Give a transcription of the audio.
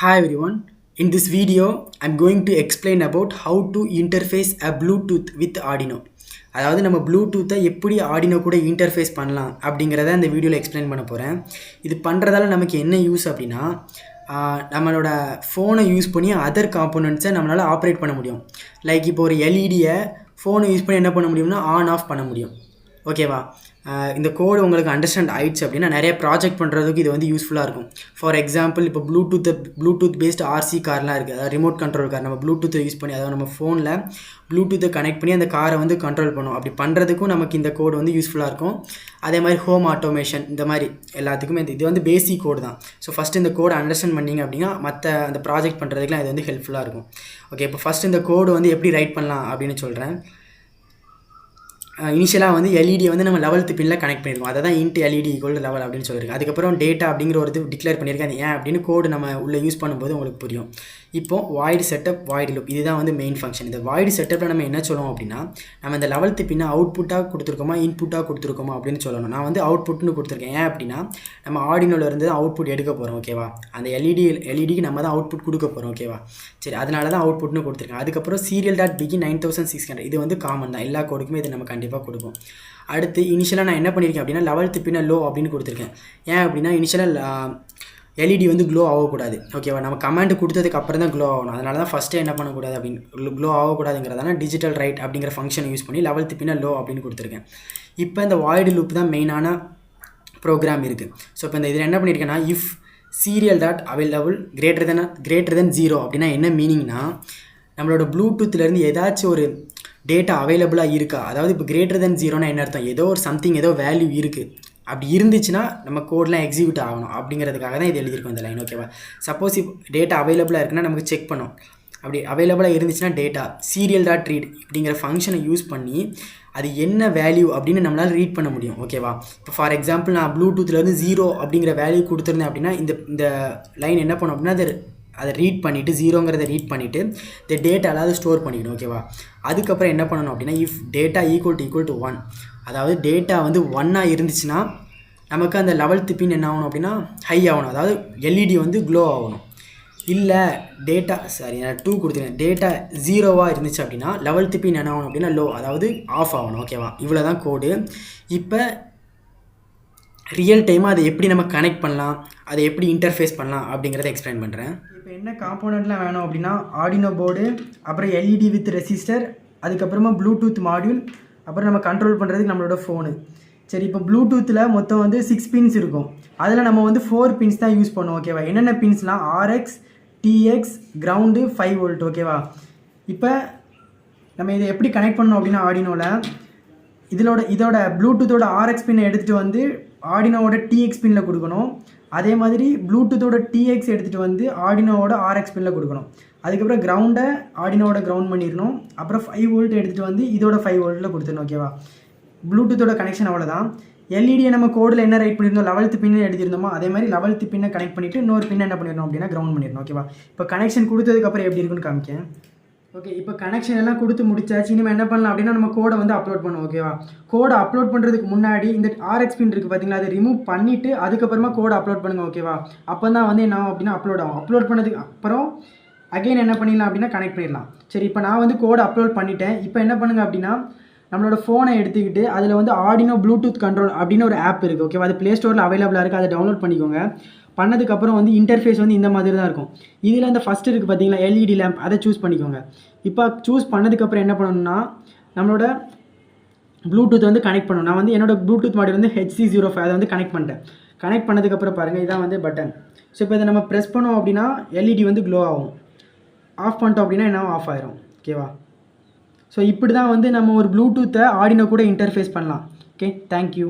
Hi everyone. In this video, I'm going to explain about how to interface a Bluetooth with Arduino. அதாவது நம்ம ப்ளூடூத்தை எப்படி Arduino கூட interface பண்ணலாம் அப்படிங்கிறத இந்த வீடியோவில் எக்ஸ்பிளைன் பண்ண போகிறேன். இது பண்ணுறதால நமக்கு என்ன யூஸ் அப்படின்னா, நம்மளோட ஃபோனை யூஸ் பண்ணி அதர் காம்போனன்ட்ஸை நம்மளால் ஆப்ரேட் பண்ண முடியும். லைக் இப்போ ஒரு எல்இடியை ஃபோனை யூஸ் பண்ணி என்ன பண்ண முடியும்னா ஆன் ஆஃப் பண்ண முடியும். ஓகேவா? இந்த கோடு உங்களுக்கு அண்டர்ஸ்டாண்ட் ஆயிடுச்சு அப்படின்னா நிறைய ப்ராஜெக்ட் பண்ணுறதுக்கு இது வந்து யூஸ்ஃபுல்லாக இருக்கும். ஃபார் எக்ஸாம்பிள் இப்போ ப்ளூடூத் பேஸ்டு ஆர்சி கார்லாம் இருக்குது, அதாவது ரிமோட் கண்ட்ரோல் கார். நம்ம ப்ளூடூத்தை யூஸ் பண்ணி, அதாவது நம்ம ஃபோனில் ப்ளூடூத்தை கனெக்ட் பண்ணி அந்த காரை வந்து கண்ட்ரோல் பண்ணும். அப்படி பண்ணுறதுக்கும் நமக்கு இந்த கோடு வந்து யூஸ்ஃபுல்லாக இருக்கும். அதே மாதிரி ஹோம் ஆட்டோமேஷன், இந்த மாதிரி எல்லாத்துக்குமே இது வந்து பேசிக் கோடு தான். ஸோ ஃபஸ்ட்டு இந்த கோடை அண்டர்ஸ்டாண்ட் பண்ணிங்க அப்படின்னா மற்ற அந்த ப்ராஜெக்ட் பண்ணுறதுக்குலாம் இது வந்து ஹெல்ப்ஃபுல்லாக இருக்கும். ஓகே, இப்போ ஃபஸ்ட்டு இந்த கோடு வந்து எப்படி ரைட் பண்ணலாம் அப்படின்னு சொல்கிறேன். இனிஷியலாக வந்து எல்இடியை வந்து நம்ம 11th பின்னில் கனெக்ட் பண்ணியிருக்கோம். அதை தான் இன்ட்டு எல்இடி ஈக்குவல் லெவல் அப்படின்னு சொல்லியிருக்கேன். அதுக்கப்புறம் டேட்டா அப்படிங்கிற ஒரு இது டிக்ளேர் பண்ணியிருக்கேன். ஏன் அப்படின்னு கோடு நம்ம உள்ளே யூஸ் பண்ணும்போது உங்களுக்கு புரியும். இப்போது வாய்டு செட்டப், வாய்டு லூப், இதுதான் வந்து மெயின் ஃபங்க்ஷன். இந்த வாய்டு செட்டப்பில் நம்ம என்ன சொல்லுவோம் அப்படின்னா, நம்ம இந்த 11th பின்னை அவுட்புட்டாக கொடுத்துருக்கோமா இன்புட்டாக கொடுத்துருக்கோமா அப்படின்னு சொல்லணும். நான் வந்து அவுட்புட்னு கொடுத்துருக்கேன். ஏன் அப்படின்னா நம்ம ஆர்டினோலேருந்து அவுட்புட் எடுக்க போகிறோம். ஓகேவா? அந்த எல்இடிக்கு நம்ம தான் அவுட்புட் கொடுக்க போகிறோம். ஓகேவா? சரி, அதனால தான் அவுட்புட்னு கொடுத்துருக்கேன். அதுக்கப்புறம் serial.begin 9600, இது வந்து காமன் தான், எல்லா கோடுக்குமே இது நம்ம கண்டிப்பாக கொடுக்கும். அடுத்து இனிஷியலாக நான் என்ன பண்ணியிருக்கேன் அப்படின்னா 11th பின்னை லோ அப்படின்னு கொடுத்துருக்கேன். ஏன் அப்படின்னா இனிஷியலாக எல்இடி வந்து க்ளோ ஆகக்கூடாது. ஓகேவா? நம்ம கமாண்ட் கொடுத்ததுக்கு அப்புறம் தான் க்ளோ ஆகணும். அதனால தான் ஃபஸ்ட்டே என்ன பண்ணக்கூடாது அப்படின்னு, க்ளோ ஆகக்கூடாதுங்கிறதால டிஜிட்டல் ரைட் அப்படிங்கிற ஃபங்க்ஷனை யூஸ் பண்ணி 11th பின்னை லோ அப்படின்னு கொடுத்துருக்கேன். இப்போ இந்த வாய்டு லூப் தான் மெயினான ப்ரோக்ராம் இருக்குது. ஸோ இப்போ இந்த இதில் என்ன பண்ணியிருக்கேன்னா, இஃப் serial.available greater than 0 அப்படின்னா என்ன மீனிங்னா, நம்மளோட ப்ளூடூத்லேருந்து ஏதாச்சும் ஒரு டேட்டா அவைலபிளாக இருக்கா, அதாவது இப்போ கிரேட்டர் தென் 0னா என்ன அர்த்தம், ஏதோ ஒரு சம்திங், ஏதோ வேல்யூ இருக்குது. அப்படி இருந்துச்சுன்னா நம்ம கோட்லாம் எக்ஸிக்யூட் ஆகணும். அப்படிங்கிறதுக்காக தான் இது எழுதியிருக்கோம் இந்த லைன். ஓகேவா? சப்போஸ் இப்போ டேட்டா அவைலபிளாக இருக்குன்னா நமக்கு செக் பண்ணோம். அப்படி அவைலபிளாக இருந்துச்சுன்னா டேட்டா serial.read அப்படிங்கிற ஃபங்க்ஷனை யூஸ் பண்ணி அது என்ன வேல்யூ அப்படின்னு நம்மளால் ரீட் பண்ண முடியும். ஓகேவா? இப்போ ஃபார் எக்ஸாம்பிள் நான் ப்ளூடூத்லேருந்து 0 அப்படிங்கிற வேல்யூ கொடுத்துருந்தேன் அப்படின்னா இந்த லைன் என்ன பண்ணும் அப்படின்னா அதை ரீட் பண்ணிவிட்டு, 0ங்கிறத ரீட் பண்ணிவிட்டு இந்த டேட்டா அதாவது ஸ்டோர் பண்ணிக்கணும். ஓகேவா? அதுக்கப்புறம் என்ன பண்ணணும் அப்படின்னா, இஃப் டேட்டா ஈக்குவல் டு 1, அதாவது டேட்டா வந்து 1ஆக இருந்துச்சுன்னா நமக்கு அந்த 11th பின் என்ன ஆகணும் அப்படின்னா ஹை ஆகணும், அதாவது எல்இடி வந்து க்ளோ ஆகணும். இல்லை டேட்டா நான் 2 கொடுத்துருக்கேன், டேட்டா 0வாக இருந்துச்சு அப்படின்னா 11th பின் என்ன ஆகணும் அப்படின்னா லோ, அதாவது ஆஃப் ஆகணும். ஓகேவா? இவ்வளோ தான் கோடு. இப்போ ரியல் டைமாக அதை எப்படி நம்ம கனெக்ட் பண்ணலாம், அதை எப்படி இன்டர்ஃபேஸ் பண்ணலாம் அப்படிங்கிறத எக்ஸ்பிளைன் பண்ணுறேன். இப்போ என்ன காம்போனண்ட்லாம் வேணும் அப்படின்னா, ஆர்டினோ போர்டு, அப்புறம் எல்இடி வித் ரெசிஸ்டர், அதுக்கப்புறமா ப்ளூடூத் மாடியூல், அப்புறம் நம்ம கண்ட்ரோல் பண்ணுறதுக்கு நம்மளோட ஃபோனு. சரி, இப்போ ப்ளூடூத்தில் மொத்தம் வந்து 6 பின்ஸ் இருக்கும். அதில் நம்ம வந்து 4 பின்ஸ் தான் யூஸ் பண்ணுவோம். ஓகேவா? என்னென்ன பின்ஸ்லாம், ஆர்எக்ஸ், டிஎக்ஸ், கிரவுண்டு, 5 வோல்ட். ஓகேவா? இப்போ நம்ம இதை எப்படி கனெக்ட் பண்ணணும் அப்படின்னா, ஆர்டினோவில் இதோட ப்ளூடூத்தோட ஆர்எக்ஸ் பின்னை எடுத்துகிட்டு வந்து ஆர்டினோவோட டிஎக்ஸ் பின்னில் கொடுக்கணும். அதே மாதிரி ப்ளூடூத்தோட டிஎக்ஸ் எடுத்துகிட்டு வந்து ஆர்டினோவோட ஆர்எக்ஸ் பின்னில் கொடுக்கணும். அதுக்கப்புறம் கிரவுண்டை ஆர்டினோவோட கிரவுண்ட் பண்ணிடணும். அப்புறம் 5 வோல்ட் எடுத்துகிட்டு வந்து இதோட 5 வோல்ட்டில் கொடுத்துடணும். ஓகேவா? ப்ளூடூத்தோட கனெக்ஷன் அவ்வளோதான். எல்இடியை நம்ம கோடில் என்ன ரைட் பண்ணியிருந்தோம், 11th பின்னு எடுத்திருந்தோமோ அதே மாதிரி 11th பின்னை கனெக்ட் பண்ணிவிட்டு இன்னொரு பின்னை என்ன பண்ணிடணும் அப்படின்னா கிரவுண்ட் பண்ணிடணும். ஓகேவா? இப்போ கனெக்ஷன் கொடுத்ததுக்கப்புறம் எப்படி இருக்குன்னு காமிக்கேன். ஓகே, இப்போ கனெக்ஷன் எல்லாம் கொடுத்து முடிச்சாச்சு. இனிமேல் என்ன பண்ணலாம் அப்படின்னா நம்ம கோடை வந்து அப்லோட் பண்ணுவோம். ஓகேவா? கோடை அப்லோட் பண்ணுறதுக்கு முன்னாடி இந்த ஆர்எக்ஸ் பின் இருக்குது பார்த்தீங்களா, அதை ரிமூவ் பண்ணிவிட்டு அதுக்கப்புறமா கோடை அப்லோட் பண்ணுங்கள். ஓகேவா? அப்போ தான் வந்து என்ன ஆகும் அப்படின்னா அப்லோட் ஆகும். அப்லோட் பண்ணதுக்கு அப்புறம் அகைன் என்ன பண்ணிடலாம் அப்படின்னா கனெக்ட் பண்ணிடலாம். சரி, இப்போ நான் வந்து கோடை அப்லோட் பண்ணிட்டேன். இப்போ என்ன பண்ணுங்கள் அப்படின்னா, நம்மளோட ஃபோனை எடுத்துக்கிட்டு அதில் வந்து ஆர்டினோ ப்ளூடூத் கண்ட்ரோல் அப்படின்னு ஒரு ஆப் இருக்குது. ஓகேவா? அது ப்ளே ஸ்டோரில் அவைலபிளாக இருக்குது, அதை டவுன்லோட் பண்ணிக்கோங்க. பண்ணதுக்கப்புறம் வந்து இன்டர்ஃபேஸ் வந்து இந்த மாதிரி தான் இருக்கும். இதில் இந்த ஃபஸ்ட் இருக்குது பார்த்தீங்களா, எல்இடி லேம்ப், அதை சூஸ் பண்ணிக்கோங்க. இப்போ சூஸ் பண்ணதுக்கப்புறம் என்ன பண்ணணும்னா, நம்மளோட ப்ளூடூத் வந்து கனெக்ட் பண்ணணும். நான் வந்து என்னோட ப்ளூடூத் மாடல் வந்து HC05, அதை வந்து கனெக்ட் பண்ணிட்டேன். கனெக்ட் பண்ணதுக்கப்புறம் பாருங்கள், இதான் வந்து பட்டன். ஸோ இப்போ இதை நம்ம ப்ரெஸ் பண்ணோம் அப்படின்னா எல்இடி வந்து க்ளோ ஆகும். ஆஃப் பண்ணிட்டோம் அப்படின்னா என்ன ஆஃப் ஆயிரும். ஓகேவா? ஸோ இப்படி தான் வந்து நம்ம ஒரு ப்ளூடூத்தை ஆர்டினோ கூட இன்டர்ஃபேஸ் பண்ணலாம். Okay, thank you.